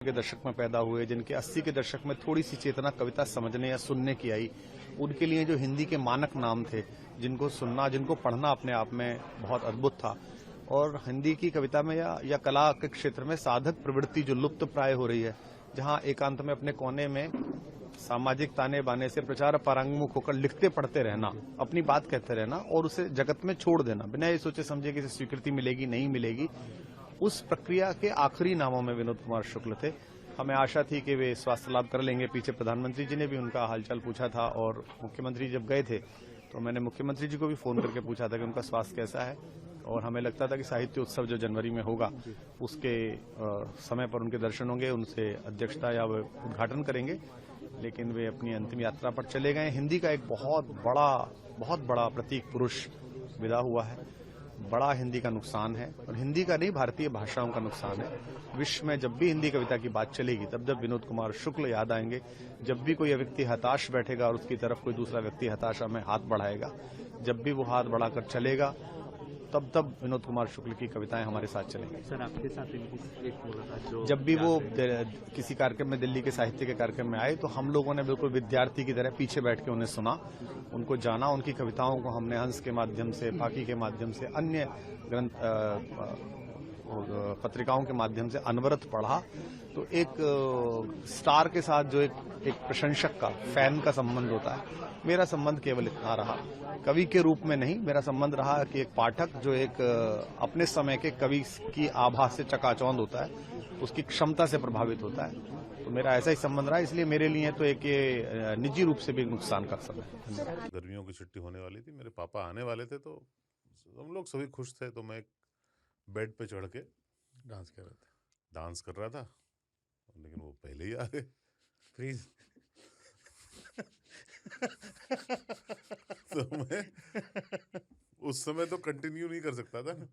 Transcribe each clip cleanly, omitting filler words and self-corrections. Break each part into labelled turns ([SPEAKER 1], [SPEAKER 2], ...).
[SPEAKER 1] के दशक में पैदा हुए, जिनके 80 के दशक में थोड़ी सी चेतना कविता समझने या सुनने की आई, उनके लिए जो हिंदी के मानक नाम थे, जिनको सुनना, जिनको पढ़ना अपने आप में बहुत अद्भुत था। और हिंदी की कविता में या कला के क्षेत्र में साधक प्रवृत्ति जो लुप्त प्राय हो रही है, जहां एकांत में अपने कोने में सामाजिक ताने बाने से प्रचार पारंगमुख होकर लिखते पढ़ते रहना, अपनी बात कहते रहना और उसे जगत में छोड़ देना, बिना ये सोचे समझे कि इसे स्वीकृति मिलेगी नहीं मिलेगी, उस प्रक्रिया के आखिरी नामों में विनोद कुमार शुक्ल थे। हमें आशा थी कि वे स्वास्थ्य लाभ कर लेंगे। पीछे प्रधानमंत्री जी ने भी उनका हालचाल पूछा था और मुख्यमंत्री जब गए थे तो मैंने मुख्यमंत्री जी को भी फोन करके पूछा था कि उनका स्वास्थ्य कैसा है, और हमें लगता था कि साहित्य उत्सव जो जनवरी में होगा उसके समय पर उनके दर्शन होंगे, उनसे अध्यक्षता या वे उद्घाटन करेंगे। लेकिन वे अपनी अंतिम यात्रा पर चले गए। हिंदी का एक बहुत बड़ा प्रतीक पुरुष विदा हुआ है। बड़ा हिंदी का नुकसान है, और हिंदी का नहीं, भारतीय भाषाओं का नुकसान है। विश्व में जब भी हिंदी कविता की बात चलेगी तब जब विनोद कुमार शुक्ल याद आएंगे, जब भी कोई व्यक्ति हताश बैठेगा और उसकी तरफ कोई दूसरा व्यक्ति हताशा में हाथ बढ़ाएगा, जब भी वो हाथ बढ़ाकर चलेगा, तब विनोद कुमार शुक्ल की कविताएं हमारे साथ चलेंगी।
[SPEAKER 2] सर, आपके साथ एक बोला था जो
[SPEAKER 1] जब भी वो किसी कार्यक्रम में, दिल्ली के साहित्य के कार्यक्रम में आए, तो हम लोगों ने बिल्कुल विद्यार्थी की तरह पीछे बैठ के उन्हें सुना, उनको जाना, उनकी कविताओं को हमने हंस के माध्यम से, फाकी के माध्यम से, अन्य ग्रंथ पत्रिकाओं के माध्यम से अनवरत पढ़ा। तो एक स्टार के साथ जो एक प्रशंसक का, फैन का संबंध होता है, मेरा संबंध केवल इतना रहा, कवि के रूप में नहीं। मेरा संबंध रहा कि एक पाठक जो एक अपने समय के कवि की आभा से चकाचौंध होता है, उसकी क्षमता से प्रभावित होता है। तो मेरा ऐसा ही संबंध रहा, इसलिए मेरे लिए तो एक ये निजी रूप से भी नुकसान का समय है।
[SPEAKER 3] गर्मियों की छुट्टी होने वाली थी, मेरे पापा आने वाले थे, तो हम लोग सभी खुश थे। तो मैं बेड पे चढ़ के डांस कर रहा था, लेकिन वो पहले ही आ गए।
[SPEAKER 2] फ्रीज
[SPEAKER 3] तो मैं उस समय तो कंटिन्यू नहीं कर सकता था ना,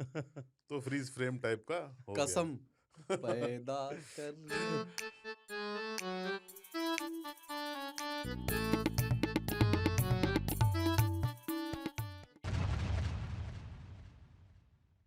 [SPEAKER 3] तो फ्रीज फ्रेम टाइप का हो गया।
[SPEAKER 4] कसम पैदा कर